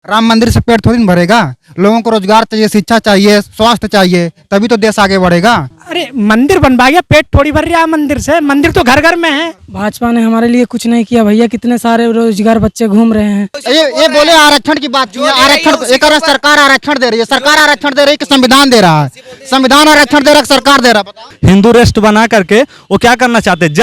राम मंदिर से पेट थोड़ी न भरेगा। लोगों को रोजगार चाहिए, शिक्षा चाहिए, स्वास्थ्य चाहिए, तभी तो देश आगे बढ़ेगा। अरे मंदिर बनवा गया, पेट थोड़ी भर रहा है मंदिर से। मंदिर तो घर घर में है। भाजपा ने हमारे लिए कुछ नहीं किया भैया, कितने सारे रोजगार बच्चे घूम रहे हैं। ये बोले आरक्षण की बात की है। आरक्षण एक तरह सरकार आरक्षण दे रही है। सरकार आरक्षण दे रही है कि संविधान दे रहा है? संविधान आरक्षण दे रहा है, सरकार दे रहा है? बताओ। हिंदू राष्ट्र बना करके वो क्या करना चाहते हैं?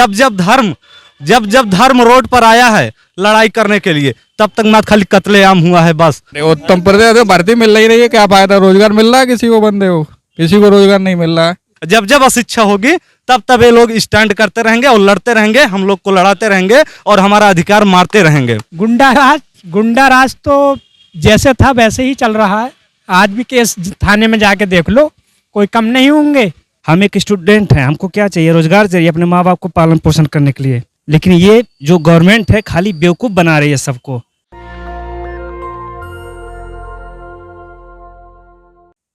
जब धर्म रोड पर आया है लड़ाई करने के लिए, तब तक ना खाली कत्लेआम हुआ है बस। उत्तम प्रदेश में भर्ती मिल नहीं रही है, क्या फायदा? रोजगार मिल रहा है किसी को? बंदे हो, किसी को रोजगार नहीं मिल रहा है। जब अशिक्षा होगी तब ये लोग स्टैंड करते रहेंगे और लड़ते रहेंगे, हम लोग को लड़ाते रहेंगे और हमारा अधिकार मारते रहेंगे। गुंडा राज तो जैसे था वैसे ही चल रहा है। आज भी केस थाने में जाके देख लो, कोई कम नहीं होंगे। हम एक स्टूडेंट हैं, हमको क्या चाहिए? रोजगार चाहिए अपने माँ बाप को पालन पोषण करने के लिए। लेकिन ये जो गवर्नमेंट है खाली बेवकूफ बना रही है सबको।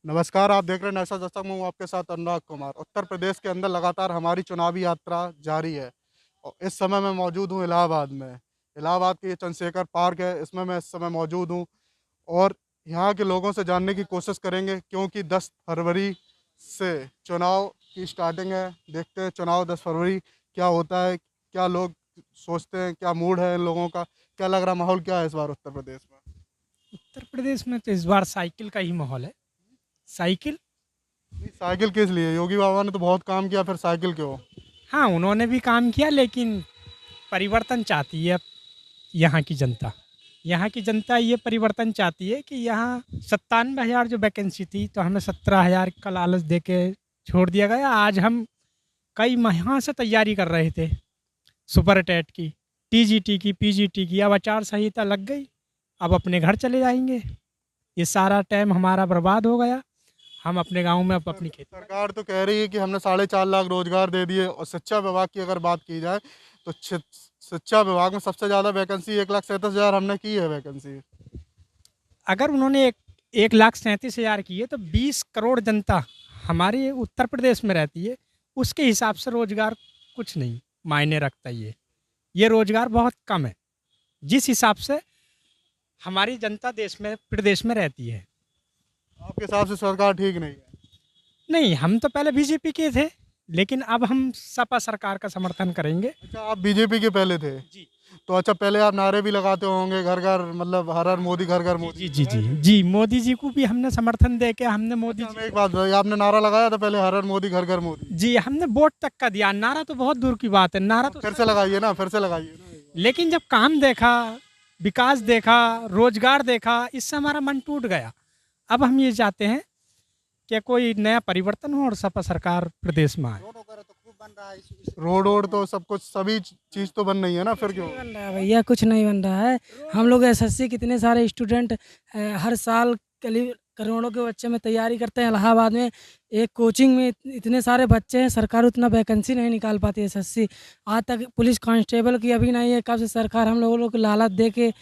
नमस्कार, आप देख रहे हैं नैसा दस्तक। मैं हूं आपके साथ अनुराग कुमार। उत्तर प्रदेश के अंदर लगातार हमारी चुनावी यात्रा जारी है और इस समय मैं मौजूद हूं इलाहाबाद में। इलाहाबाद के ये चंद्रशेखर पार्क है, इसमें मैं इस समय मौजूद हूं और यहाँ के लोगों से जानने की कोशिश करेंगे, क्योंकि 10 फरवरी से चुनाव की स्टार्टिंग है। देखते हैं चुनाव 10 फरवरी क्या होता है, क्या लोग सोचते हैं, क्या मूड है इन लोगों का, क्या लग रहा माहौल क्या है इस बार उत्तर प्रदेश में? उत्तर प्रदेश में तो इस बार साइकिल का ही माहौल है। साइकिल किस लिए? योगी बाबा ने तो बहुत काम किया, फिर साइकिल क्यों? हाँ, उन्होंने भी काम किया, लेकिन परिवर्तन चाहती है यहाँ की जनता। यहाँ की जनता ये परिवर्तन चाहती है कि यहाँ 97,000 जो वैकेंसी थी, तो हमें 17,000 का लालच दे के छोड़ दिया गया। आज हम कई माह से तैयारी कर रहे थे सुपर टेट की, टीजीटी की, पीजीटी की। अब आचार संहिता लग गई, अब अपने घर चले जाएंगे। ये सारा टाइम हमारा बर्बाद हो गया। हम अपने गांव में अब अपनी खेती। सरकार तो कह रही है कि हमने 4.5 लाख रोजगार दे दिए। और शिक्षा विभाग की अगर बात की जाए तो शिक्षा विभाग में सबसे ज़्यादा वैकेंसी 1,37,000 हमने की है वैकेंसी। अगर उन्होंने 1,37,000 की है, तो 20 करोड़ जनता हमारे उत्तर प्रदेश में रहती है। उसके हिसाब से रोजगार कुछ नहीं मायने रखता। ये रोजगार बहुत कम है जिस हिसाब से हमारी जनता प्रदेश में रहती है। आपके हिसाब से सरकार ठीक नहीं है? नहीं, हम तो पहले बीजेपी के थे, लेकिन अब हम सपा सरकार का समर्थन करेंगे। अच्छा, आप बीजेपी के पहले थे? जी। तो अच्छा, पहले आप नारे भी लगाते होंगे घर घर, मतलब हर हर मोदी, घर घर मोदी। जी, मोदी जी को भी हमने समर्थन दे के हमने मोदी हमें एक बात बताइए, आपने नारा लगाया था पहले हर हर मोदी, घर घर मोदी? जी, हमने वोट तक का दिया। नारा तो बहुत दूर की बात है। नारा तो फिर से लगाइए ना, फिर से लगाइए ना। लेकिन जब काम देखा, विकास देखा, रोजगार देखा, इससे हमारा मन टूट गया। अब हम ये चाहते हैं कि कोई नया परिवर्तन हो और सपा सरकार प्रदेश में आए। रोड तो सब कुछ, सभी चीज़ तो बन रही है ना, फिर क्यों बन रहा है भैया? कुछ नहीं बन रहा है। हम लोग एसएससी कितने सारे स्टूडेंट हर साल करोड़ों के बच्चे में तैयारी करते हैं। इलाहाबाद में एक कोचिंग में इतने सारे बच्चे हैं, सरकार उतना वैकेंसी नहीं निकाल पाती। एसएससी आज तक पुलिस कांस्टेबल की अभी नहीं है। कब से सरकार हम लोगों को लालच दे के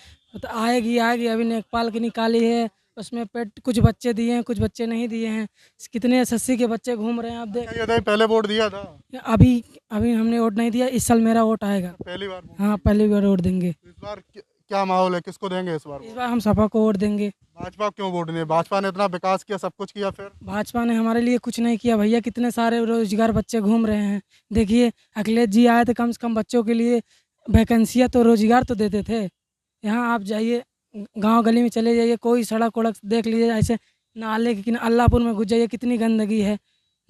आएगी। अभी नेपाल की निकाली है, उसमें पेट कुछ बच्चे दिए हैं, कुछ बच्चे नहीं दिए हैं। कितने एसएससी के बच्चे घूम रहे हैं, आप देख। ये पहले वोट दिया था? अभी हमने वोट नहीं दिया। इस साल मेरा वोट आएगा। पहली बार? हाँ, पहली बार वोट देंगे। इस बार क्या माहौल है, किसको देंगे इस बार? इस बार हम सपा को वोट देंगे। भाजपा क्यों वोट नहीं? भाजपा ने इतना विकास किया, सब कुछ किया, फिर भाजपा ने हमारे लिए कुछ नहीं किया भैया। कितने सारे रोजगार बच्चे घूम रहे हैं। देखिए, अखिलेश जी आए थे, कम से कम बच्चों के लिए वैकेंसियाँ तो रोजगार तो देते थे। यहाँ आप जाइए, गांव गली में चले जाइए, कोई सड़क वड़क देख लीजिए, ऐसे नाले की अल्लाहपुर में घुस जाइए, कितनी गंदगी है,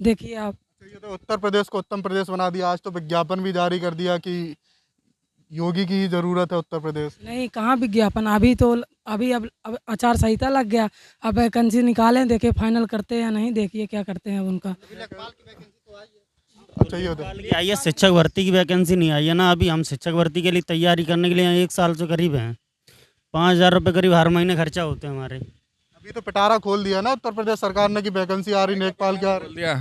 देखिए आप। ये तो उत्तर प्रदेश को उत्तम प्रदेश बना दिया। आज तो विज्ञापन भी जारी कर दिया कि योगी की ही जरूरत है उत्तर प्रदेश। नहीं, कहाँ विज्ञापन? अब आचार संहिता लग गया। अब वैकेंसी निकालें, देखे फाइनल करते हैं या नहीं, देखिए क्या करते हैं अब उनका। अच्छा, ये होता है। आई है शिक्षक भर्ती की वैकेंसी नहीं आई है ना अभी। हम शिक्षक भर्ती के लिए तैयारी करने के लिए 1 साल से करीब हैं। 5,000 रुपये करीब हर महीने खर्चा होते हैं हमारे। अभी तो पिटारा खोल दिया ना उत्तर प्रदेश सरकार ने कि वैकेंसी आ रही नेपाल के। खोल दिया,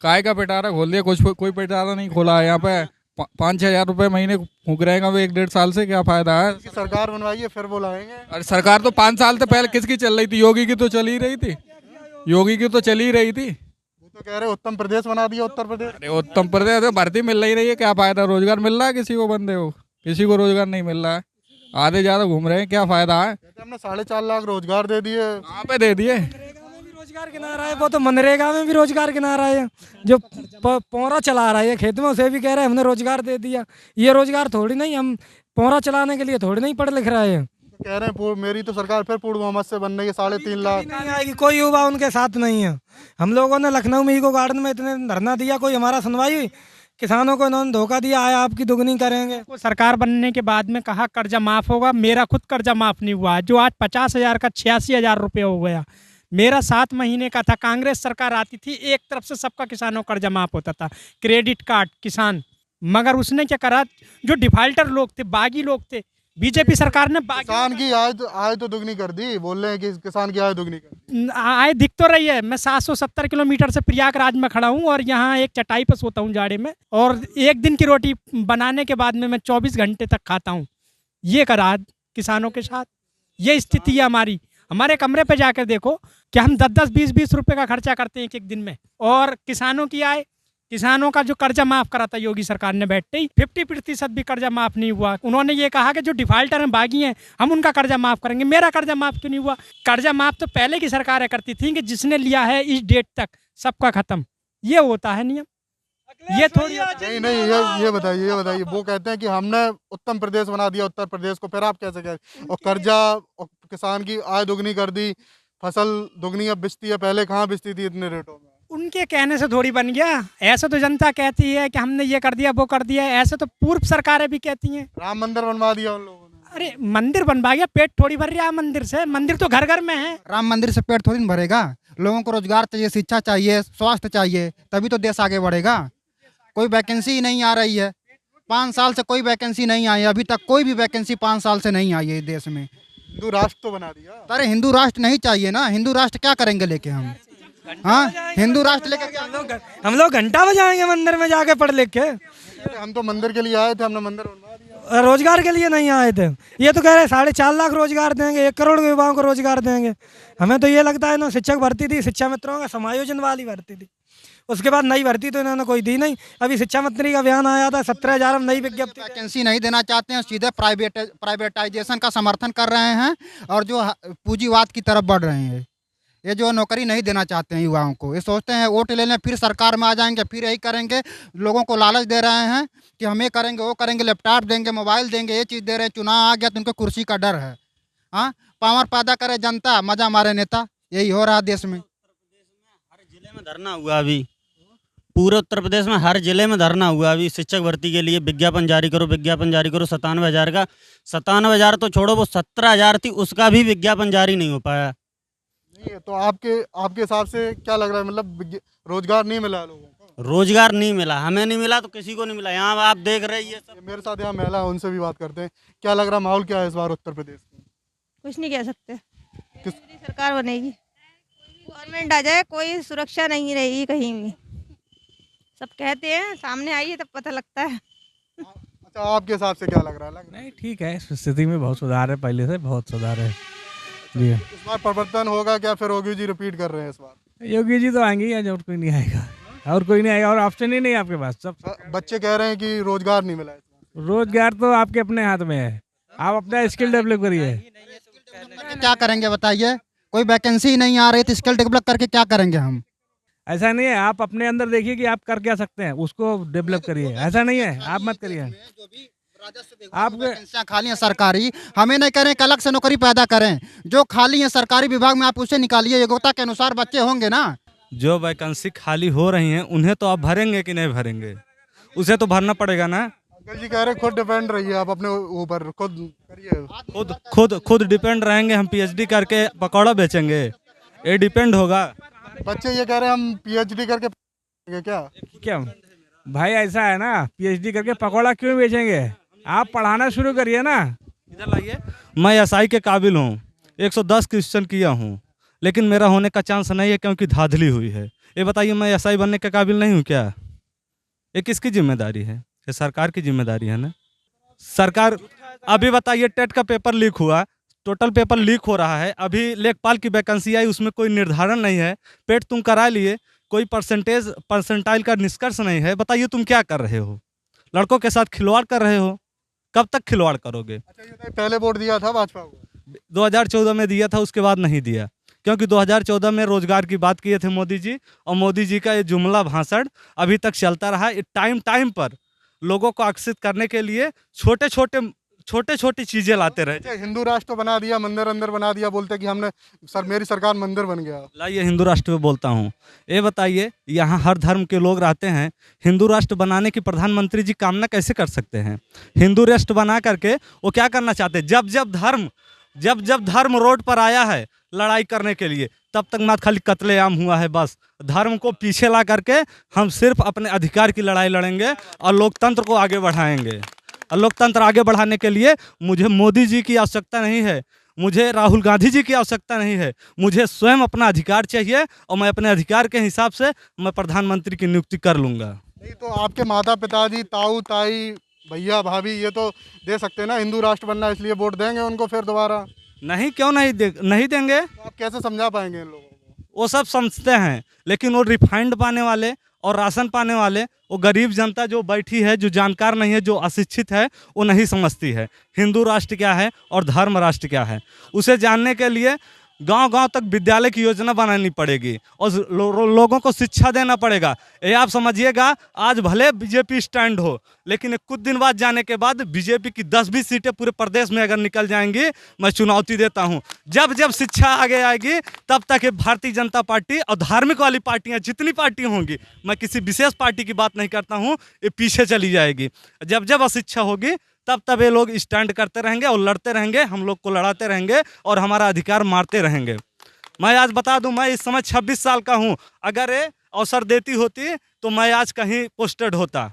काय का पिटारा खोल दिया? कोई पिटारा नहीं खोला है यहाँ पे। 5-6 हज़ार रुपये महीने फूक रहेगा वो 1-1.5 साल से, क्या फायदा है? सरकार बनवाइए फिर बुलाएंगे। अरे सरकार तो 5 साल से पहले किसकी चल रही थी? योगी की तो चल ही रही थी। वो तो कह रहे उत्तम प्रदेश बना दिया उत्तर प्रदेश। अरे उत्तम प्रदेश में भर्ती मिल नहीं रही है, क्या फायदा? रोजगार मिल रहा है किसी को? बंदे हो, किसी को रोजगार नहीं मिल रहा है। आधे ज़्यादा घूम रहे हैं, क्या फ़ायदा है? कहते हमने 4.5 लाख रोजगार दे दिए। कहाँ पे दे दिए? रोजगार गिना रहा है वो, तो मनरेगा में भी रोजगार गिना रहा है। जो पोरा चला रहा है खेत में उसे भी कह रहे हैं हमने रोजगार दे दिया। ये रोजगार थोड़ी नहीं, हम पोरा चलाने के लिए थोड़ी नहीं पढ़ लिख रहे हैं। कह रहे हैं मेरी तो सरकार फिर पूर्ण बहुमत से बन रही है, 3.5 लाख। नहीं आएगी, कोई युवा उनके साथ नहीं है। हम लोगों ने लखनऊ में इको गार्डन में इतने धरना दिया, कोई हमारा सुनवाई हुई? किसानों को इन्होंने धोखा दिया है, आपकी दुगनी करेंगे। वो सरकार बनने के बाद में कहा कर्जा माफ होगा, मेरा खुद कर्जा माफ नहीं हुआ, जो आज 50,000 का 86,000 रुपये हो गया। मेरा 7 महीने का था, कांग्रेस सरकार आती थी, एक तरफ से सबका किसानों का कर्जा माफ होता था, क्रेडिट कार्ड किसान। मगर उसने क्या करा, जो डिफाल्टर लोग थे, बागी लोग थे, बीजेपी सरकार ने किसान की आय तो दुगनी कर दी। बोल रहे हैं कि किसान की आय दुगनी कर दी। आय दिख तो रही है। मैं 770 किलोमीटर से प्रयागराज में खड़ा हूँ और यहाँ एक चटाई पर सोता हूँ जाड़े में, और एक दिन की रोटी बनाने के बाद में मैं 24 घंटे तक खाता हूँ। ये करा किसानों के साथ, ये स्थिति है हमारी। हमारे कमरे पे जाकर देखो कि हम 10-10, 20-20 रुपए का खर्चा करते हैं एक दिन में, और किसानों की आय, किसानों का जो कर्जा माफ करा था योगी सरकार ने बैठते ही, 50% भी कर्जा माफ नहीं हुआ। उन्होंने ये कहा कि जो डिफाल्टर हैं, बागी हैं, हम उनका कर्जा माफ करेंगे। मेरा कर्जा माफ क्यों नहीं हुआ? कर्जा माफ तो पहले की सरकारें करती थी कि जिसने लिया है इस डेट तक सबका खत्म, ये होता है नियम। ये थोड़ी नहीं, ये बताइए वो कहते हैं कि हमने उत्तम प्रदेश बना दिया उत्तर प्रदेश को, फिर आप कैसे कह रहे? और कर्जा और किसान की आय दुगनी कर दी, फसल दुगनी अब बिचती है, पहले कहाँ बिचती थी इतने रेटों में? उनके कहने से थोड़ी बन गया। ऐसे तो जनता कहती है कि हमने ये कर दिया, वो कर दिया। ऐसे तो पूर्व सरकारें भी कहती हैं। राम मंदिर बनवा दिया उन लोगों ने। अरे मंदिर बनवा गया, पेट थोड़ी भर रहा है मंदिर से। मंदिर तो घर घर में है। राम मंदिर से पेट थोड़ी न भरेगा। लोगों को रोजगार चाहिए, शिक्षा चाहिए, स्वास्थ्य चाहिए, तभी तो देश आगे बढ़ेगा। कोई वैकेंसी ही नहीं आ रही है, 5 साल से कोई वैकेंसी नहीं आई। अभी तक कोई भी वैकेंसी 5 साल से नहीं आई है देश में। हिंदू राष्ट्र तो बना दिया। अरे हिंदू राष्ट्र नहीं चाहिए ना। हिंदू राष्ट्र क्या करेंगे लेके हम? हाँ, हिंदू राष्ट्र लेकर क्या? हम लोग घंटा बजाएंगे मंदिर में जाके पढ़ लिख के। हम तो मंदिर के लिए आए थे, हमने मंदिर बनवा दिया। रोजगार के लिए नहीं आए थे। ये तो कह रहे 4.5 लाख रोजगार देंगे, 1 करोड़ युवाओं को रोजगार देंगे। हमें तो ये लगता है ना, शिक्षक भर्ती थी, शिक्षा मित्रों का समायोजन वाली भर्ती थी, उसके बाद नई भर्ती तो इन्होंने कोई दी नहीं। अभी शिक्षा मंत्री का बयान आया था, 17,000 नई विज्ञप्ति। वैकेंसी नहीं देना चाहते हैं, सीधे प्राइवेटाइजेशन का समर्थन कर रहे हैं और जो पूंजीवाद की तरफ बढ़ रहे हैं। ये जो नौकरी नहीं देना चाहते हैं युवाओं को, ये सोचते हैं वोट ले लें फिर सरकार में आ जाएंगे, फिर यही करेंगे। लोगों को लालच दे रहे हैं कि हम ये करेंगे, वो करेंगे, लैपटॉप देंगे, मोबाइल देंगे, ये चीज़ दे रहे हैं। चुनाव आ गया तो उनको कुर्सी का डर है। हाँ, पावर पैदा करे जनता, मजा मारे नेता। यही हो रहा है देश में। हर जिले में धरना हुआ अभी, पूरे उत्तर प्रदेश में हर जिले में धरना हुआ अभी। शिक्षक भर्ती के लिए विज्ञापन जारी करो, विज्ञापन जारी करो। 97,000 का, 97,000 तो छोड़ो, वो 17,000 थी, उसका भी विज्ञापन जारी नहीं हो पाया। नहीं, तो आपके हिसाब से क्या लग रहा है? मतलब रोजगार नहीं मिला लोगों को? रोजगार नहीं मिला, हमें नहीं मिला तो किसी को नहीं मिला। यहाँ आप देख रहे हैं सब। मेरे साथ यहाँ महिला है, उनसे भी बात करते हैं। क्या लग रहा है, माहौल क्या है इस बार उत्तर प्रदेश में? कुछ नहीं कह सकते। किस सरकार बनेगी, गवर्नमेंट आ जाए, कोई सुरक्षा नहीं रहेगी कहीं भी। सब कहते हैं, सामने आइए तब पता लगता है। अच्छा, आपके हिसाब से क्या लग रहा है? नहीं, ठीक है, स्थिति में बहुत सुधार है, पहले से बहुत सुधार है जी। इस बार परिवर्तन होगा क्या? फिर योगी जी रिपीट कर रहे हैं इस बार? योगी जी तो आएंगे ही, और कोई नहीं आएगा, और कोई नहीं आएगा, और ऑप्शन ही नहीं है आपके पास। सब बच्चे कह रहे हैं कि रोजगार नहीं मिला इस बार। रोजगार तो आपके अपने हाथ में है, आप अपना स्किल डेवलप करिए। क्या करेंगे बताइए? कोई वैकेंसी नहीं आ रही तो स्किल डेवलप करके क्या करेंगे हम? ऐसा नहीं है, आप अपने अंदर देखिए कि आप कर क्या सकते हैं, उसको डेवलप करिए। ऐसा नहीं है, आप मत करिए। आप वैकेंसियां खाली हैं सरकारी, हमें नहीं करें कि अलग से नौकरी पैदा करें। जो खाली है सरकारी विभाग में आप उसे निकालिए, योग्यता के अनुसार बच्चे होंगे ना। जो वैकेंसी खाली हो रही हैं उन्हें तो आप भरेंगे कि नहीं भरेंगे? उसे तो भरना पड़ेगा ना। अंकल जी कह रहे खुद डिपेंड रहिए, आप अपने ऊपर खुद करिए। खुद डिपेंड रहेंगे। हम पीएचडी करके पकौड़ा बेचेंगे, ये डिपेंड होगा। बच्चे ये कह रहे हैं हम पीएचडी करके क्या भाई, ऐसा है ना, पीएचडी करके पकौड़ा क्यों बेचेंगे? आप पढ़ाना शुरू करिए ना। इधर लाइए। मैं एसआई के काबिल हूँ, 110 क्वेश्चन किया हूँ, लेकिन मेरा होने का चांस नहीं है क्योंकि धांधली हुई है। ये बताइए, मैं एसआई बनने के काबिल नहीं हूँ क्या? ये किसकी जिम्मेदारी है? ये सरकार की जिम्मेदारी है ना। सरकार, अभी बताइए, टेट का पेपर लीक हुआ, टोटल पेपर लीक हो रहा है। अभी लेखपाल की वैकेंसी आई, उसमें कोई निर्धारण नहीं है। पेट तुम करा लिए, कोई परसेंटाइल का निष्कर्ष नहीं है। बताइए तुम क्या कर रहे हो? लड़कों के साथ खिलवाड़ कर रहे हो। कब तक खिलवाड़ करोगे? अच्छा ये बताइए, पहले वोट दिया था भाजपा को? 2014 में दिया था, उसके बाद नहीं दिया, क्योंकि 2014 में रोजगार की बात किए थे मोदी जी, और मोदी जी का ये जुमला भाषण अभी तक चलता रहा। टाइम टाइम पर लोगों को आकर्षित करने के लिए छोटे छोटी चीजें लाते रहे। अच्छा, हिंदू राष्ट्र बना दिया, मंदिर अंदर बना दिया, बोलते हैं कि हमने मेरी सरकार मंदिर बन गया। लाइए हिंदू राष्ट्र पे बोलता हूँ। ये बताइए, यहाँ हर धर्म के लोग रहते हैं, हिंदू राष्ट्र बनाने की प्रधानमंत्री जी कामना कैसे कर सकते हैं? हिंदू राष्ट्र बना करके वो क्या करना चाहते हैं? जब जब धर्म रोड पर आया है लड़ाई करने के लिए, तब तक मात्र खाली कत्लेआम हुआ है। बस धर्म को पीछे ला करके हम सिर्फ अपने अधिकार की लड़ाई लड़ेंगे और लोकतंत्र को आगे बढ़ाएंगे। और लोकतंत्र आगे बढ़ाने के लिए मुझे मोदी जी की आवश्यकता नहीं है, मुझे राहुल गांधी जी की आवश्यकता नहीं है, मुझे स्वयं अपना अधिकार चाहिए, और मैं अपने अधिकार के हिसाब से मैं प्रधानमंत्री की नियुक्ति कर लूँगा। नहीं तो आपके माता पिताजी, ताऊ ताई, भैया भाभी ये तो दे सकते हैं ना, हिंदू राष्ट्र बनना, इसलिए वोट देंगे उनको फिर दोबारा? नहीं, क्यों नहीं देंगे? तो आप कैसे समझा पाएंगे इन लोगों को? वो सब समझते हैं, लेकिन वो रिफाइंड पाने वाले और राशन पाने वाले, वो गरीब जनता जो बैठी है, जो जानकार नहीं है, जो अशिक्षित है, वो नहीं समझती है हिंदू राष्ट्र क्या है और धर्म राष्ट्र क्या है। उसे जानने के लिए गांव-गांव तक विद्यालय की योजना बनानी पड़ेगी और लोगों को शिक्षा देना पड़ेगा। ये आप समझिएगा, आज भले बीजेपी स्टैंड हो, लेकिन कुछ दिन बाद जाने के बाद बीजेपी की 10-20 सीटें पूरे प्रदेश में अगर निकल जाएंगी, मैं चुनौती देता हूं, जब जब शिक्षा आगे आएगी तब तक ये भारतीय जनता पार्टी और धार्मिक वाली पार्टियां, जितनी पार्टी होंगी, मैं किसी विशेष पार्टी की बात नहीं करता हूँ, ये पीछे चली जाएगी। जब जब अशिक्षा होगी तब तब ये लोग स्टैंड करते रहेंगे और लड़ते रहेंगे, हम लोग को लड़ाते रहेंगे और हमारा अधिकार मारते रहेंगे। मैं आज बता दूं, मैं इस समय 26 साल का हूं, अगर ये अवसर देती होती तो मैं आज कहीं पोस्टेड होता।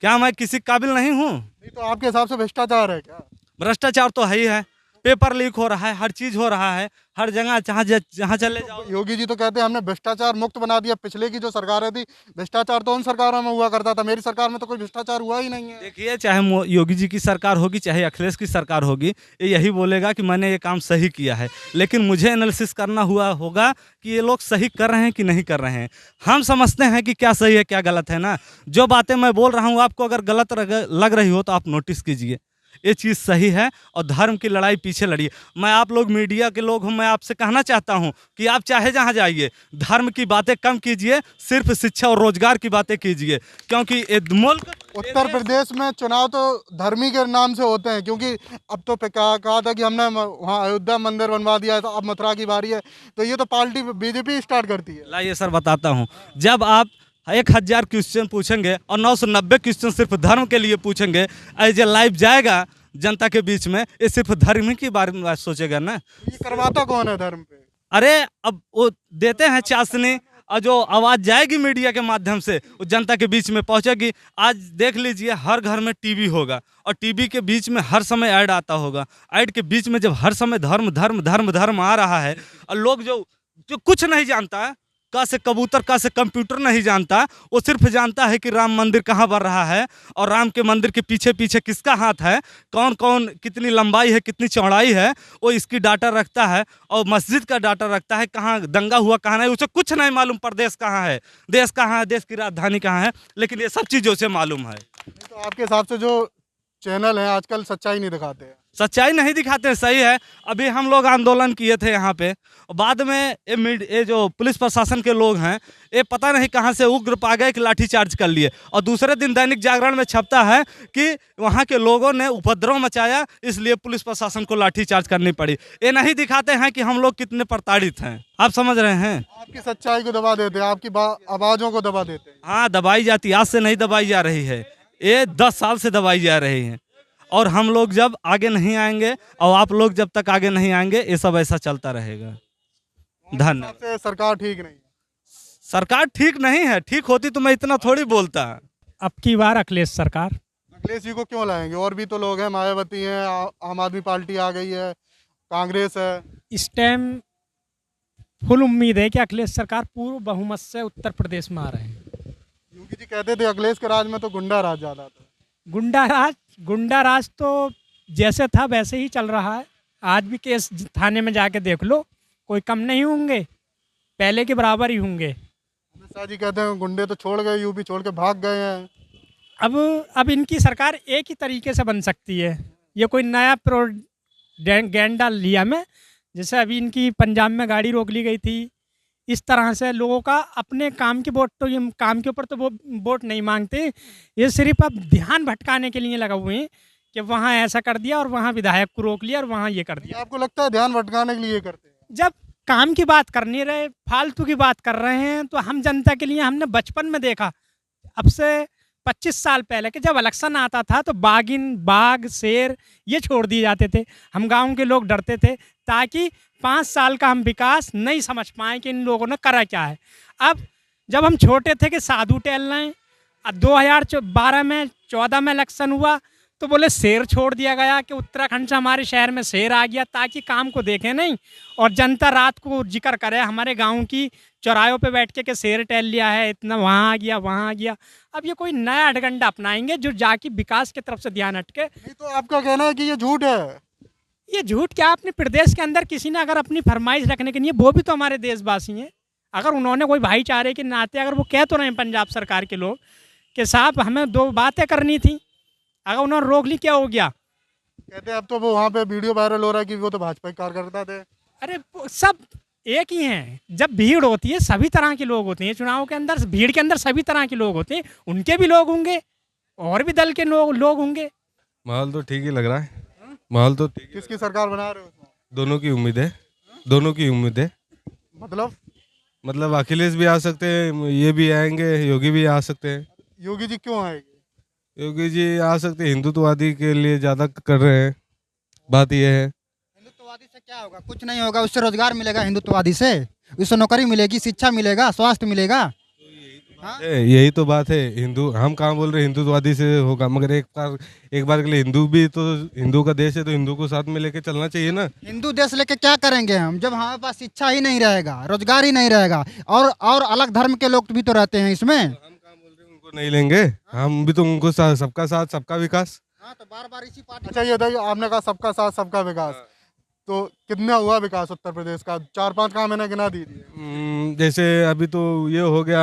क्या मैं किसी काबिल नहीं हूं? नहीं तो आपके हिसाब से भ्रष्टाचार है क्या? भ्रष्टाचार तो है ही है, पेपर लीक हो रहा है, हर चीज़ हो रहा है, हर जगह जहाँ चले जाओ। योगी जी तो कहते हैं हमने भ्रष्टाचार मुक्त बना दिया। पिछले की जो सरकारें थी, भ्रष्टाचार तो उन सरकारों में हुआ करता था, मेरी सरकार में तो कोई भ्रष्टाचार हुआ ही नहीं है। देखिए, चाहे योगी जी की सरकार होगी, चाहे अखिलेश की सरकार होगी, ये यही बोलेगा कि मैंने ये काम सही किया है, लेकिन मुझे एनालिसिस करना होगा कि ये लोग सही कर रहे हैं कि नहीं कर रहे हैं। हम समझते हैं कि क्या सही है क्या गलत है ना। जो बातें मैं बोल रहा हूँ, आपको अगर गलत लग रही हो तो आप नोटिस कीजिए, ये चीज़ सही है, और धर्म की लड़ाई पीछे लड़िए। मैं आप लोग मीडिया के लोग हूँ, मैं आपसे कहना चाहता हूँ कि आप चाहे जहाँ जाइए, धर्म की बातें कम कीजिए, सिर्फ शिक्षा और रोजगार की बातें कीजिए, क्योंकि ये मुल्क उत्तर प्रदेश में चुनाव तो धर्मी के नाम से होते हैं, क्योंकि अब तो कहा था कि हमने वहाँ अयोध्या मंदिर बनवा दिया है, तो अब मथुरा की बारी है, तो ये तो पार्टी बीजेपी स्टार्ट करती है। लाइए सर बताता हूँ, जब आप 1000 क्वेश्चन पूछेंगे और 990 क्वेश्चन सिर्फ धर्म के लिए पूछेंगे, एज ए लाइव जाएगा जनता के बीच में, ये सिर्फ धर्म के बारे में सोचेगा ना। ये करवाता कौन है धर्म पे? अरे अब वो देते हैं चाशनी, और जो आवाज़ जाएगी मीडिया के माध्यम से वो जनता के बीच में पहुंचेगी। आज देख लीजिए, हर घर में टीवी होगा और टीवी के बीच में हर समय ऐड आता होगा। ऐड के बीच में जब हर समय धर्म धर्म धर्म धर्म आ रहा है, और लोग जो कुछ नहीं जानता, का से कबूतर का से कंप्यूटर नहीं जानता, वो सिर्फ जानता है कि राम मंदिर कहाँ बन रहा है और राम के मंदिर के पीछे पीछे किसका हाथ है, कौन कौन कितनी लंबाई है, कितनी चौड़ाई है, वो इसकी डाटा रखता है, और मस्जिद का डाटा रखता है, कहाँ दंगा हुआ कहाँ नहीं, उसे कुछ नहीं मालूम प्रदेश कहाँ है, देश कहाँ है, देश की राजधानी कहाँ है, लेकिन ये सब चीज़ों से मालूम है। तो आपके हिसाब से जो चैनल हैं आजकल सच्चाई नहीं दिखाते हैं? सच्चाई नहीं दिखाते, सही है। अभी हम लोग आंदोलन किए थे यहाँ पे, और बाद में ये जो पुलिस प्रशासन के लोग हैं, ये पता नहीं कहाँ से उग्र पा गए कि लाठीचार्ज कर लिए, और दूसरे दिन दैनिक जागरण में छपता है कि वहाँ के लोगों ने उपद्रव मचाया, इसलिए पुलिस प्रशासन को लाठीचार्ज करनी पड़ी। ये नहीं दिखाते हैं कि हम लोग कितने प्रताड़ित हैं। आप समझ रहे हैं? आपकी सच्चाई को दबा देते हैं, आपकी आवाज़ों को दबा देते हैं। हाँ, दबाई जाती, आज से नहीं दबाई जा रही है, ये 10 साल से दबाई जा रही है, और हम लोग जब आगे नहीं आएंगे और आप लोग जब तक आगे नहीं आएंगे, ये सब ऐसा चलता रहेगा। धन्यवाद। सरकार ठीक नहीं है? सरकार ठीक नहीं है, ठीक होती तो मैं इतना थोड़ी बोलता। अब की बार अखिलेश सरकार। अखिलेश जी को क्यों लाएंगे? और भी तो लोग हैं, मायावती हैं, आम आदमी पार्टी आ गई है, कांग्रेस है। इस टाइम फुल उम्मीद है कि अखिलेश सरकार पूर्ण बहुमत से उत्तर प्रदेश में आ रहे हैं। योगी जी कहते थे अखिलेश के राज में तो गुंडा राज ज़्यादा था। गुंडा राज तो जैसे था वैसे ही चल रहा है। आज भी केस थाने में जाके देख लो, कोई कम नहीं होंगे, पहले के बराबर ही होंगे। अमित शाह जी कहते हैं गुंडे तो छोड़ गए, यूपी छोड़ के भाग गए हैं। अब इनकी सरकार एक ही तरीके से बन सकती है। ये कोई नया प्रोगेंडा लिया मैं, जैसे अभी इनकी पंजाब में गाड़ी रोक ली गई थी, इस तरह से लोगों का अपने काम की वोट, तो ये काम के ऊपर तो वो वोट नहीं मांगते, ये सिर्फ अब ध्यान भटकाने के लिए लगा हुए हैं कि वहाँ ऐसा कर दिया और वहाँ विधायक को रोक लिया और वहाँ ये कर दिया। आपको लगता है ध्यान भटकाने के लिए ये करते हैं? जब काम की बात कर नहीं रहे, फालतू की बात कर रहे हैं, तो हम जनता के लिए हमने बचपन में देखा, अब से 25 साल पहले कि जब इलेक्शन आता था तो बाघ शेर ये छोड़ दिए जाते थे। हम गांव के लोग डरते थे ताकि 5 साल का हम विकास नहीं समझ पाए कि इन लोगों ने करा क्या है। अब जब हम छोटे थे कि साधु टहल रहे हैं, 2012 में 14 में इलेक्शन हुआ तो बोले शेर छोड़ दिया गया कि उत्तराखंड से हमारे शहर में शेर आ गया, ताकि काम को देखें नहीं और जनता रात को जिक्र करे हमारे गांव की चौराहों पे बैठ के शेर टहल लिया है, इतना वहाँ आ गया वहाँ आ गया। अब ये कोई नया अडगंडा अपनाएंगे जो जाके विकास की तरफ से ध्यान हटके। नहीं तो आपका कहना है कि ये झूठ है? ये झूठ क्या, अपने प्रदेश के अंदर किसी ने अगर अपनी फरमाइश रखने की नहीं है, वो भी तो हमारे देशवासी हैं। अगर उन्होंने कोई भाईचारे के नाते अगर वो कह तो रहे हैं पंजाब सरकार के लोग कि साहब हमें 2 बातें करनी थी, अगर उन्होंने रोक ली क्या हो गया? कहते हैं अब तो वो वहाँ पे वीडियो वायरल हो रहा है कि वो तो भाजपा के कार्यकर्ता थे। अरे सब एक ही हैं। जब भीड़ होती है सभी तरह के लोग होते हैं, चुनाव के अंदर भीड़ के अंदर सभी तरह के लोग होते हैं, उनके भी लोग होंगे और भी दल के लोग होंगे। माहौल तो ठीक ही लग रहा है, माहौल तो ठीक। किसकी सरकार बना रहे हो उसमें? दोनों की उम्मीद है, दोनों की उम्मीद है। मतलब अखिलेश भी आ सकते हैं, ये भी आएंगे, योगी भी आ सकते हैं। योगी जी क्यों आएंगे? योगी जी आ सकते हैं, हिंदुत्ववादी के लिए ज़्यादा कर रहे हैं, बात यह है। हिंदुत्ववादी से क्या होगा? कुछ नहीं होगा। उससे रोजगार मिलेगा, हिंदुत्ववादी से उससे नौकरी मिलेगी, शिक्षा मिलेगा, स्वास्थ्य मिलेगा। यही तो बात है। हिंदू हम कहाँ बोल रहे हैं हिंदुत्ववादी से होगा, मगर एक बार के लिए हिंदू भी तो, हिंदू का देश है तो हिंदू को साथ में लेके चलना चाहिए ना। हिंदू देश लेके क्या करेंगे हम, जब हमारे पास शिक्षा ही नहीं रहेगा, रोजगार ही नहीं रहेगा, और अलग धर्म के लोग भी तो रहते हैं इसमें। उनको नहीं लेंगे, हम भी तो उनको सबका साथ सबका विकास। तो बार इसी पार्टी। अच्छा ये बताइए, आपने कहा सबका साथ सबका विकास, तो कितना हुआ विकास उत्तर प्रदेश का? 4-5 काम मैंने गिना दी थी। जैसे अभी तो ये हो गया,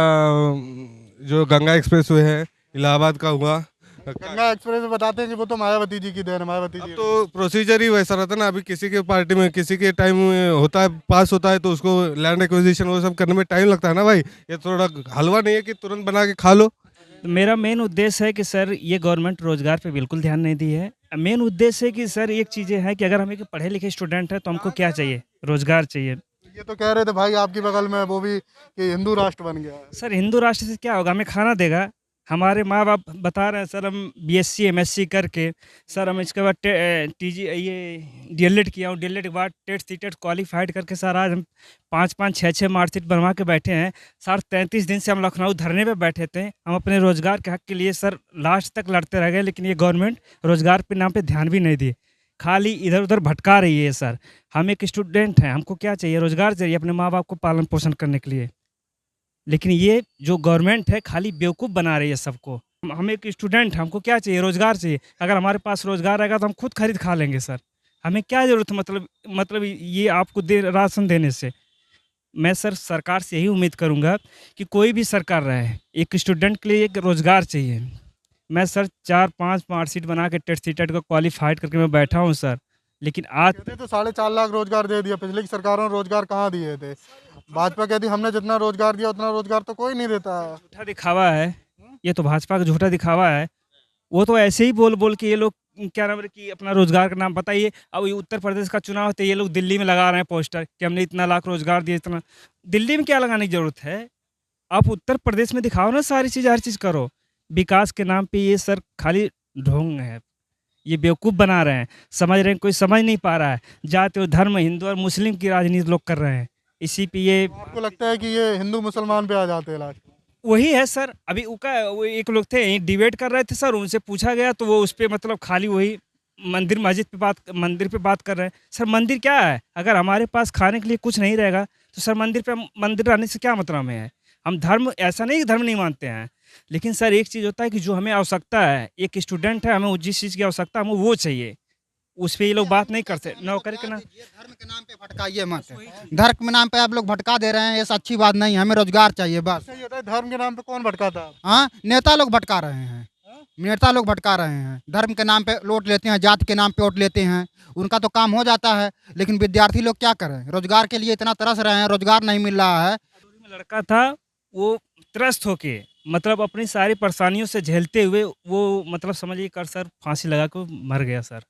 जो गंगा एक्सप्रेस वे है इलाहाबाद का हुआ। गंगा एक्सप्रेस बताते हैं कि वो तो मायावती जी की देन है, मायावती जी। तो प्रोसीजर ही वैसा रहता है ना। अभी किसी के पार्टी में किसी के टाइम में होता है, पास होता है, तो उसको लैंड एक्विजिशन वो सब करने में टाइम लगता है ना भाई। ये थोड़ा हलवा नहीं है कि तुरंत बना के खा लो। मेरा मेन उद्देश्य है कि सर ये गवर्नमेंट रोजगार पे बिल्कुल ध्यान नहीं दी है। मेन उद्देश्य है कि सर एक चीज़ें है कि अगर हम एक पढ़े लिखे स्टूडेंट है तो हमको क्या चाहिए, रोजगार चाहिए। ये तो कह रहे थे भाई आपकी बगल में वो भी कि हिंदू राष्ट्र बन गया है। सर हिंदू राष्ट्र से क्या होगा, हमें खाना देगा। हमारे माँ बाप बता रहे हैं सर, हम बीएससी एमएससी करके सर हम इसके बाद टीजी ये डीएलएड किया हूँ, डीएलएड के बाद टेट सीटेट क्वालिफाइड करके सर आज हम 5-5 6-6 मार्कशीट बनवा के बैठे हैं। सर 33 दिन से हम लखनऊ धरने पे बैठे थे। हम अपने रोजगार के हक के लिए सर लास्ट तक लड़ते रह गए, लेकिन ये गवर्नमेंट रोजगार के नाम पे ध्यान भी नहीं दी, खाली इधर उधर भटका रही है। सर हम एक स्टूडेंट हैं, हमको क्या चाहिए, रोजगार चाहिए अपने माँ बाप को पालन पोषण करने के लिए, लेकिन ये जो गवर्नमेंट है खाली बेवकूफ़ बना रही है सबको। हम एक स्टूडेंट हैं, हमको क्या चाहिए, रोजगार चाहिए। अगर हमारे पास रोजगार रहेगा तो हम खुद खरीद खा लेंगे सर। हमें क्या ज़रूरत है मतलब ये आपको राशन देने से। मैं सर सरकार से यही उम्मीद करूंगा कि कोई भी सरकार रहे, एक स्टूडेंट के लिए एक रोज़गार चाहिए। मैं सर 4-5 मार्कशीट बना के टेट सीटेट को क्वालिफाइड करके मैं बैठा हूँ सर, लेकिन आज तो 4.5 लाख रोजगार दे दिया। पिछले की सरकारों ने रोजगार कहाँ दिए थे? भाजपा कहती हमने जितना रोजगार दिया उतना रोजगार तो कोई नहीं देता। झूठा दिखावा है, ये तो भाजपा का झूठा दिखावा है। वो तो ऐसे ही बोल बोल के ये लोग क्या नाम है कि अपना रोजगार का नाम बताइए। अब ये उत्तर प्रदेश का चुनाव होते ये लोग दिल्ली में लगा रहे हैं पोस्टर कि हमने इतना लाख रोजगार दिया, इतना। दिल्ली में क्या लगाने की जरूरत है, आप उत्तर प्रदेश में दिखाओ ना, सारी चीज़ हर चीज़ करो। विकास के नाम पे ये सर खाली ढोंग है, ये बेवकूफ़ बना रहे हैं, समझ रहे हैं, कोई समझ नहीं पा रहा है। जाति और धर्म, हिंदू और मुस्लिम की राजनीति लोग कर रहे हैं, इसी पे ये। आपको लगता है कि ये हिंदू मुसलमान पे आ जाते हैं लास्ट में? वही है सर। अभी वो एक लोग थे डिबेट कर रहे थे सर, उनसे पूछा गया तो वो उस पर मतलब खाली वही मंदिर मस्जिद पे मंदिर पे बात कर रहे हैं। सर मंदिर क्या है, अगर हमारे पास खाने के लिए कुछ नहीं रहेगा तो सर मंदिर रहने से क्या मतलब है। हम धर्म, ऐसा नहीं कि धर्म नहीं मानते हैं, लेकिन सर एक चीज़ होता है कि जो हमें आवश्यकता है, एक स्टूडेंट है, हमें जिस चीज़ की आवश्यकता हमें वो चाहिए, उस पर ये लोग बात नहीं करते। नौकरी के नाम, धर्म के नाम पे भटकाइए मत। धर्म के नाम पे आप लोग भटका दे रहे हैं, ये अच्छी बात नहीं। हमें रोजगार चाहिए बस। धर्म के नाम पे कौन भटकाता है? हाँ, नेता लोग भटका रहे हैं। नेता लोग भटका रहे हैं, धर्म के नाम पे वोट लेते हैं, जाति के नाम पे वोट लेते हैं, उनका तो काम हो जाता है, लेकिन विद्यार्थी लोग क्या करें, रोजगार के लिए इतना तरस रहे हैं, रोजगार नहीं मिल रहा है। लड़का था वो त्रस्त होके मतलब अपनी सारी परेशानियों से झेलते हुए वो मतलब समझिए कर सर फांसी लगा के मर गया सर।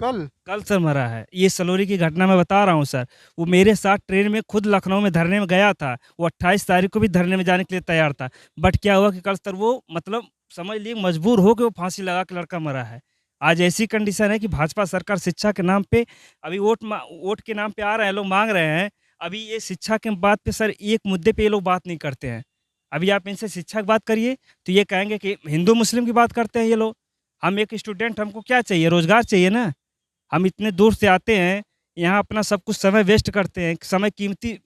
कल सर मरा है। ये सलोरी की घटना मैं बता रहा हूँ सर। वो मेरे साथ ट्रेन में खुद लखनऊ में धरने में गया था। वो 28 तारीख को भी धरने में जाने के लिए तैयार था, बट क्या हुआ कि कल सर वो मतलब समझ लिए मजबूर हो के वो फांसी लगा के लड़का मरा है। आज ऐसी कंडीशन है कि भाजपा सरकार शिक्षा के नाम पे अभी वोट के नाम पे आ रहे हैं, लोग मांग रहे हैं। अभी ये शिक्षा के बात पे सर एक मुद्दे पे ये लोग बात नहीं करते हैं। अभी आप इनसे शिक्षा की बात करिए तो ये कहेंगे कि हिंदू मुस्लिम की बात करते हैं ये लोग। हम एक स्टूडेंट, हमको क्या चाहिए, रोजगार चाहिए ना। हम इतने दूर से आते हैं यहाँ, अपना सब कुछ समय वेस्ट करते हैं, समय कीमती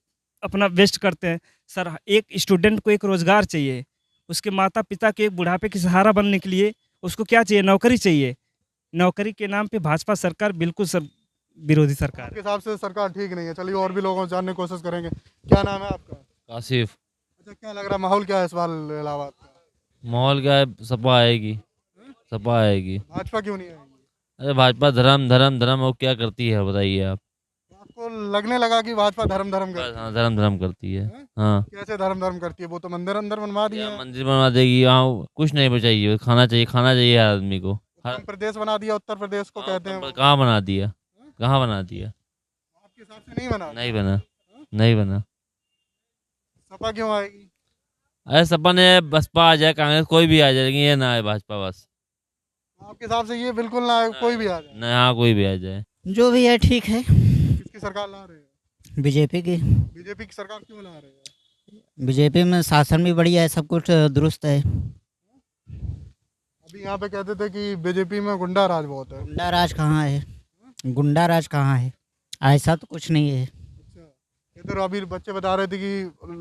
अपना वेस्ट करते हैं। सर एक स्टूडेंट को एक रोजगार चाहिए, उसके माता पिता के एक बुढ़ापे की सहारा बनने के लिए उसको क्या चाहिए, नौकरी चाहिए। नौकरी के नाम पे भाजपा सरकार बिल्कुल सर विरोधी सरकार आपके हिसाब से सरकार ठीक नहीं है। चलिए और भी लोगों को जानने की कोशिश करेंगे। क्या नाम है आपका? काशिफ। अच्छा, क्या लग रहा है माहौल क्या है इस बार इलाहाबाद का? माहौल क्या है, सपा आएगी, सपा आएगी। भाजपा क्यों नहीं आएगी? अरे भाजपा धर्म धर्म धर्म और क्या करती है बताइए आप। आपको लगने लगा कि भाजपा धर्म धर्म करती है? हाँ धर्म धर्म करती है। हाँ कैसे धर्म धर्म करती है? वो तो मंदिर अंदर बनवा दिया है। मंदिर बनवा देगी, यहाँ कुछ नहीं चाहिए, खाना चाहिए, खाना चाहिए हर आदमी को। उत्तर प्रदेश बना दिया, उत्तर प्रदेश को कहते हैं। कहाँ बना दिया, कहाँ बना दिया? आपके हिसाब से नहीं बना? नहीं बना, नहीं बना। सपा क्यों आएगी? अरे सपा ने बसपा आ जाए, कांग्रेस कोई भी आ जाए, लेकिन ये ना आए भाजपा बस। आपके हिसाब से ये बिल्कुल ना आए, कोई भी आ जाए? ना, हाँ कोई भी आ जाए। जो भी है ठीक है। किसकी सरकार ला रहे हैं? बीजेपी की। बीजेपी की सरकार क्यों ला रहे हैं? बीजेपी में शासन भी बढ़िया है, सब कुछ दुरुस्त है। अभी यहाँ पे कहते थे कि बीजेपी में गुंडा राज बहुत है। गुंडा राज कहाँ है? गुंडा राज कहाँ है? ऐसा तो कुछ नहीं है। इधर अभी बच्चे बता रहे थे कि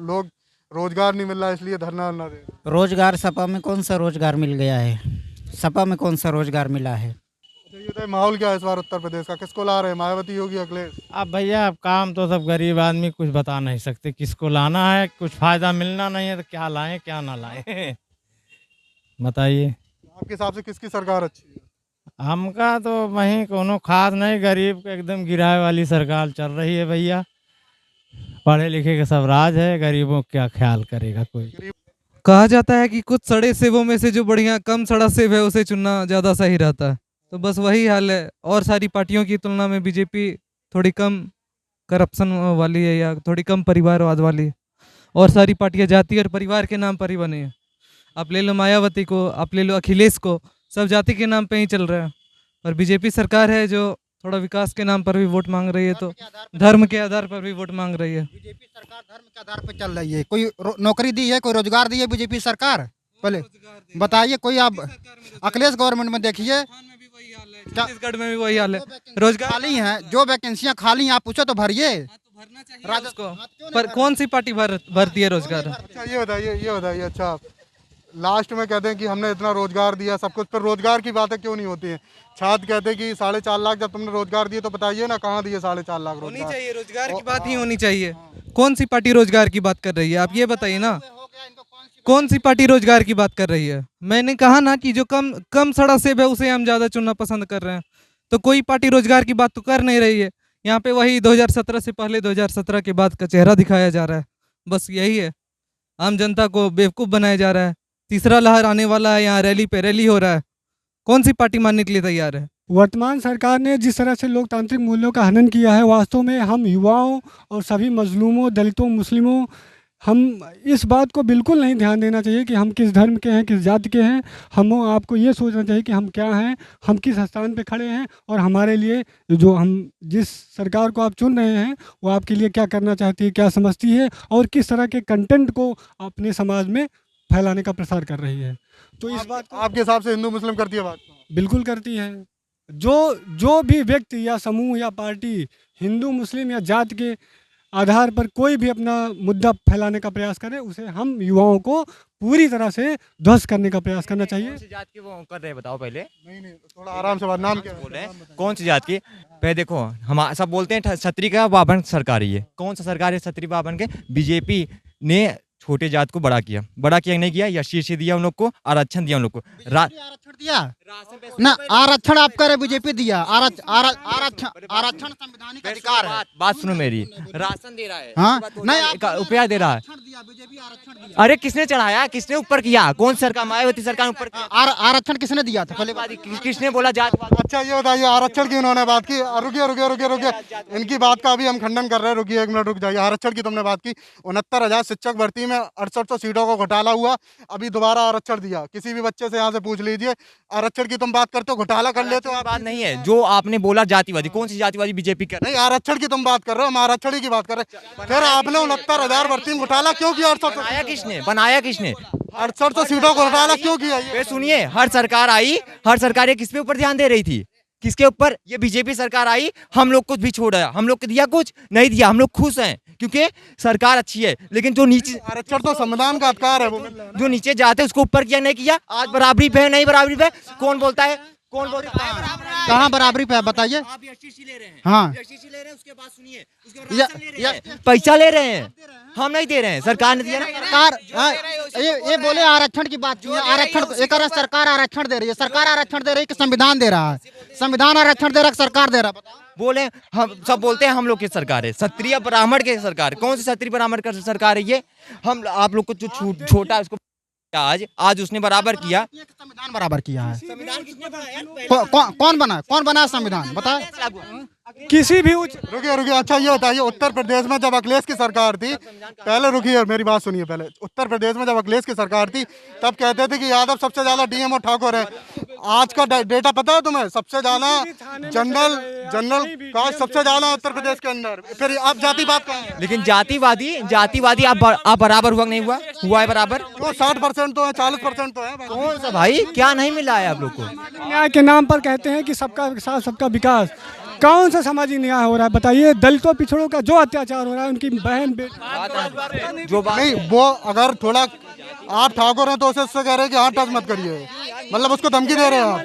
लोग रोजगार नहीं मिल रहा इसलिए धरना ना दे। रोजगार सपा में कौन सा रोजगार मिल गया है? सपा में कौन सा रोजगार मिला है? अच्छा, ये बताइए माहौल क्या है इस बार उत्तर प्रदेश का? किसको ला रहे हैं, मायावती, योगी, अखिलेश? अब भैया अब काम तो सब गरीब आदमी कुछ बता नहीं सकते किसको लाना है। कुछ फायदा मिलना नहीं है तो क्या लाएं क्या ना लाएं बताइए। आपके हिसाब से किसकी सरकार अच्छी है? हमका तो वहीं कोनो खास नहीं, गरीब को एकदम गिराए वाली सरकार चल रही है भैया। पढ़े लिखे का सब राज है, गरीबों का क्या ख्याल करेगा कोई। कहा जाता है कि कुछ सड़े सेबों में से जो बढ़िया कम सड़ा सेब है उसे चुनना ज़्यादा सही रहता है, तो बस वही हाल है। और सारी पार्टियों की तुलना में बीजेपी थोड़ी कम करप्शन वाली है या थोड़ी कम परिवारवाद वाली है, और सारी पार्टियां जाति और परिवार के नाम पर ही बनी है। आप ले लो मायावती को, आप ले लो अखिलेश को, सब जाति के नाम पे ही चल रहा है। और बीजेपी सरकार है जो थोड़ा विकास के नाम पर भी वोट मांग रही है, तो धर्म के आधार पर भी वोट मांग रही है। बीजेपी सरकार धर्म के आधार पर चल रही है। कोई नौकरी दी है, कोई रोजगार दी है बीजेपी सरकार? पहले बताइए कोई। आप अखिलेश गवर्नमेंट में देखिए, छत्तीसगढ़ में भी वही हाल है, रोजगार खाली है। जो वैकेंसियां खाली हैं आप पूछो तो भरिए। पर कौन सी पार्टी भरती है रोजगार? अच्छा ये बताइए अच्छा लास्ट में कहते हैं कि हमने इतना रोजगार दिया सब कुछ, पर रोजगार की बातें क्यों नहीं होती हैं? छात्र कहते हैं कि 4.5 लाख जब तुमने रोजगार दिए तो बताइए ना कहाँ दिए 4.5 लाख रोजगार? होनी चाहिए, रोजगार की बात ही होनी चाहिए। कौन सी पार्टी रोजगार की बात कर रही है आप ये बताइए ना, कौन सी पार्टी रोजगार की बात कर रही है? मैंने कहा ना कि जो कम सड़ा सेब है उसे हम ज़्यादा चुनना पसंद कर रहे हैं, तो कोई पार्टी रोजगार की बात तो कर नहीं रही है। यहाँ पे वही 2017 से पहले 2017 के बाद का चेहरा दिखाया जा रहा है, बस यही है। आम जनता को बेवकूफ़ बनाया जा रहा है। तीसरा लहर आने वाला है, यहाँ रैली पे रैली हो रहा है, कौन सी पार्टी मानने के लिए तैयार है? वर्तमान सरकार ने जिस तरह से लोकतांत्रिक मूल्यों का हनन किया है, वास्तव में हम युवाओं और सभी मजलूमों, दलितों, मुस्लिमों, हम इस बात को बिल्कुल नहीं ध्यान देना चाहिए कि हम किस धर्म के हैं, किस जाति के हैं। हम आपको ये सोचना चाहिए कि हम क्या हैं, हम किस स्थान पे खड़े हैं, और हमारे लिए जो हम जिस सरकार को आप चुन रहे हैं वो आपके लिए क्या करना चाहती है, क्या समझती है, और किस तरह के कंटेंट को अपने समाज में फैलाने का प्रसार कर रही है। तो इस बात को आपके हिसाब से हिंदू मुस्लिम करती है बात? बिल्कुल करती है। जो भी व्यक्ति या समूह या पार्टी हिंदू मुस्लिम या जात के आधार पर कोई भी अपना मुद्दा फैलाने का प्रयास करे, उसे हम युवाओं को पूरी तरह से ध्वस्त करने का प्रयास करना चाहिए। कौन सी जात की वो कर रहे बताओ पहले? नहीं थोड़ा आराम से बात। नाम क्या बोल रहे हैं? कौन सी जात की? पहले देखो, हम सब बोलते हैं छतरी का बावन सरकार ही है। कौन सा सरकार है छतरी बावन के? बीजेपी ने छोटे जात को बड़ा किया नहीं किया, या शीर्ष दिया उन लोग को, आरक्षण दिया उन लोग को। आरक्षण दिया ना, आरक्षण आप कह रहे बीजेपी दिया, आरक्षण संवैधानिक अधिकार है। बात सुनो मेरी, राशन दे रहा है, हाँ नहीं रुपया दे रहा है। अरे किसने चढ़ाया, किसने ऊपर किया, कौन सरकार, मायावती सरकार ऊपर किया? आरक्षण किसने दिया था पहले? किसने बोला जातवाद? अच्छा ये बताइए, आरक्षण की उन्होंने बात की, रुकिए, इनकी बात का अभी हम खंडन कर रहे हैं, रुकिए 1 मिनट रुक जाइए। आरक्षण की तुमने बात की, 69,000 शिक्षक भर्ती में 6800 सीटों को घोटाला हुआ, अभी दोबारा आरक्षण दिया। किसी भी बच्चे से यहाँ से पूछ लीजिए, आरक्षण की तुम बात करते हो, घोटाला कर लेते हो। बात नहीं है जो आपने बोला जातिवादी, कौन सी जातिवादी बीजेपी कर? नहीं, आरक्षण की तुम बात कर रहे हो, हम आरक्षण की बात कर रहे हैं। फिर आपने 69,000 भर्ती में घोटाला क्यों किया? बनाया किसने 6800 सीटों को घोटाला क्यों किया? ये सुनिए, हर सरकार आई, हर सरकार ये किस पे ऊपर ध्यान दे रही थी? किसके ऊपर? ये बीजेपी सरकार आई, हम लोग कुछ भी छोड़ा, हम लोग को दिया कुछ नहीं दिया, हम लोग खुश हैं क्योंकि सरकार अच्छी है। लेकिन जो नीचे, आरक्षण तो संविधान का अधिकार है, वो जो नीचे जाते उसको ऊपर किया नहीं किया। आज बराबरी पे है, नहीं बराबरी पे, कौन बोलता है? कहाँ बराबरी पे है बताइए? हाँ उसके बाद सुनिए, पैसा ले रहे हैं, हम नहीं दे रहे हैं, सरकार ने दिया ना। सरकार ये बोले आरक्षण की बात की, आरक्षण एक सरकार आरक्षण दे रही है, सरकार आरक्षण दे रही है कि संविधान दे रहा है? संविधान आरक्षण दे रहा है, सरकार दे रहा है? बोले हम सब बोलते हैं हम लोग की सरकार है, क्षत्रिय ब्राह्मण की सरकार। कौन सी क्षत्रिय ब्राह्मण की सरकार है ये? हम आप लोग को जो छोटा उसको आज उसने बराबर किया। संविधान बराबर किया है। कौन बना संविधान बताए? किसी भी रुकिए। अच्छा ये बताइए, उत्तर प्रदेश में जब अखिलेश की सरकार थी, पहले रुकिए मेरी बात सुनिए पहले। उत्तर प्रदेश में जब अखिलेश की सरकार थी तब कहते थे कि यादव सबसे ज्यादा डीएम और ठाकुर है। आज का डेटा पता है तुम्हें? सबसे ज्यादा जनरल कास्ट सबसे ज्यादा उत्तर प्रदेश के अंदर। फिर आप जातिवाद कहाँ है? लेकिन जातिवादी आप बराबर हुआ नहीं हुआ है बराबर? 60% तो है, 40% तो है। कौन सा भाई, क्या नहीं मिला है आप लोग को? न्याय के नाम पर कहते हैं कि सबका साथ सबका विकास। कौन सा सामाजिक न्याय हो रहा है बताइए? दलितों पिछड़ों का जो अत्याचार हो रहा है, उनकी बहन बेटी जो बात नहीं, वो अगर थोड़ा आप ठाकुर हैं तो उससे कह रहे हैं कि हाँ टच मत करिए, मतलब उसको धमकी दे रहे हैं आप।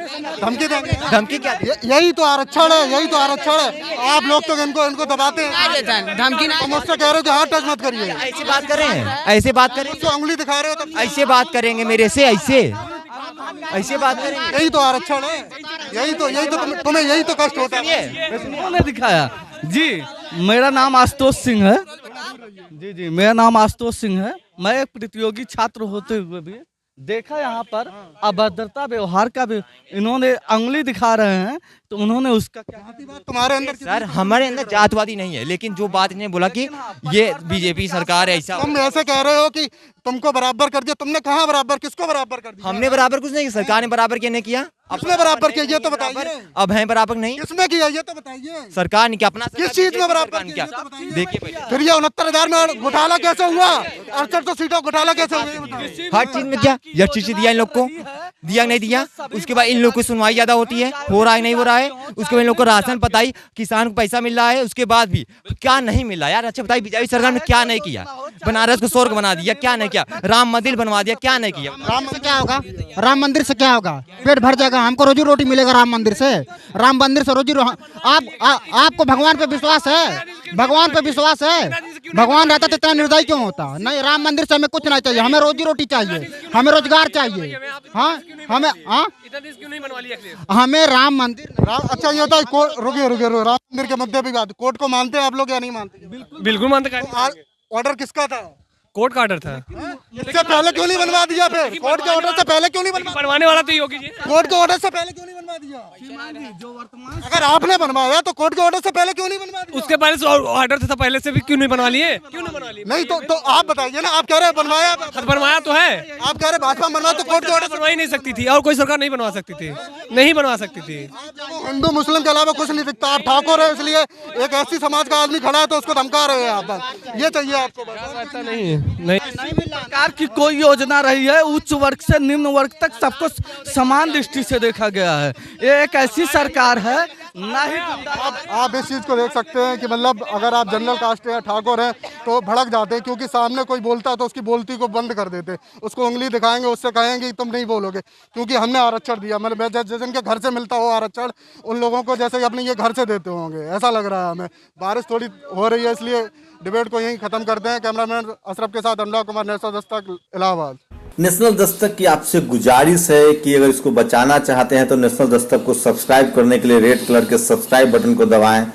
धमकी क्या? यही तो आरक्षण है, आप लोग तो इनको दबाते हैं। धमकी नहीं, मुझसे कह रहे हो कि हाँ टच मत करिए। ऐसे बात कर रहे हैं, ऐसे बात करें तो उंगली दिखा रहे हो तो ऐसे बात करेंगे मेरे से? ऐसे बात करेंगे? यही तो आरक्षण है, यही तो तुम्हें यही तो कष्ट होता है। उन्होंने दिखाया जी। मेरा नाम आशुतोष सिंह है जी, मेरा नाम आशुतोष सिंह है। मैं एक प्रतियोगी छात्र होते हुए भी देखा यहाँ पर अभद्रता व्यवहार का भी इन्होंने उंगली दिखा रहे हैं, तो उन्होंने उसका क्या? तुम्हारे अंदर सर, हमारे अंदर जातवादी नहीं है, लेकिन जो बात इन्हें बोला कि ये बीजेपी सरकार है, ऐसा तुम ऐसे कह रहे हो कि तुमको बराबर कर दिया। तुमने कहाँ बराबर, किसको बराबर कर दिया? हमने बराबर कुछ नहीं किया, सरकार ने बराबर किया नहीं किया। अपने बराबर किया ये तो बताइए। अब है बराबर नहीं, किसमें किया ये तो बताइए। सरकार ने क्या अपना किस चीज में बराबर किया? देखिए फिर ये 69,000 में घोटाला कैसे हुआ? 6800 सीटों घोटाला कैसे हुआ? हर चीज में क्या यह चीज दिया इन लोग को, दिया नहीं दिया। उसके बाद इन लोग को सुनवाई ज्यादा होती है, हो रहा है नहीं हो रहा है। उसके बाद इन लोग को राशन पताई, किसान को पैसा मिल रहा है, उसके बाद भी क्या नहीं मिल रहा यार? अच्छा बताइए, बीजेपी सरकार ने क्या नहीं किया? बनारस को स्वर्ग बना दिया, क्या नहीं किया? राम मंदिर बनवा दिया, क्या नहीं किया? राम से क्या होगा? राम मंदिर से क्या होगा? पेट भर जाएगा, हमको रोजी रोटी मिलेगा राम मंदिर से। राम मंदिर से रोजी आपको भगवान पे विश्वास है? भगवान पे विश्वास है? भगवान रहता तो इतना निर्दयी क्यों होता? नहीं, राम मंदिर से हमें कुछ नहीं चाहिए, हमें रोजी रोटी चाहिए, हमें रोजगार चाहिए। हाँ हमें राम मंदिर। अच्छा ये होता है, रुकिए राम मंदिर के मुद्दे पे बात, कोर्ट को मानते हैं आप लोग या नहीं मानते? बिल्कुल मानते। ऑर्डर किसका था? कोर्ट का ऑर्डर था। इससे पहले क्यों नहीं बनवा दिया? फिर कोर्ट के ऑर्डर से पहले क्यों नहीं बनवाने वाला तो योगी जी। कोर्ट के ऑर्डर से पहले क्यों नहीं बनवा दिया? अगर आपने बनवाया तो कोर्ट के ऑर्डर से पहले क्यों नहीं बनवा दिया? उसके पहले ऑर्डर था, पहले से भी क्यों नहीं बनवा लिए? नहीं तो आप बताइए ना, आप कह रहे हैं बनवाया तो है। आप कह रहे भाजपा बनवा तो कोर्ट के ऑर्डर बनवा ही नहीं सकती थी, और कोई सरकार नहीं बनवा सकती थी, नहीं बनवा सकती थी। हिंदू मुस्लिम के अलावा कुछ नहीं दिखता। आप ठाकुर है, इसलिए एक ऐसी समाज का आदमी खड़ा है तो उसको धमका रहे हैं आप। ये चाहिए आपको? ऐसा नहीं। सरकार की कोई योजना रही है उच्च वर्ग से निम्न वर्ग तक सबको समान दृष्टि से देखा गया है। ये एक ऐसी सरकार है आप इस चीज़ को देख सकते हैं कि मतलब अगर आप जनरल कास्ट या ठाकुर हैं तो भड़क जाते हैं, क्योंकि सामने कोई बोलता है तो उसकी बोलती को बंद कर देते, उसको उंगली दिखाएंगे, उससे कहेंगे तुम नहीं बोलोगे क्योंकि हमने आरक्षण दिया। मतलब जिनके घर से मिलता हो आरक्षण, उन लोगों को जैसे अपने ये घर से देते होंगे, ऐसा लग रहा है हमें। बारिश थोड़ी हो रही है, इसलिए डिबेट को यहीं ख़त्म करते हैं। कैमरामैन अशरफ के साथ अनुराग कुमार, नेशनल दस्तक, इलाहाबाद। नेशनल दस्तक की आपसे गुजारिश है कि अगर इसको बचाना चाहते हैं तो नेशनल दस्तक को सब्सक्राइब करने के लिए रेड कलर के सब्सक्राइब बटन को दबाएं,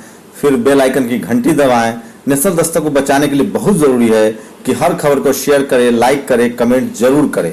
फिर बेल आइकन की घंटी दबाएं। नेशनल दस्तक को बचाने के लिए बहुत ज़रूरी है कि हर खबर को शेयर करें, लाइक करें, कमेंट जरूर करें।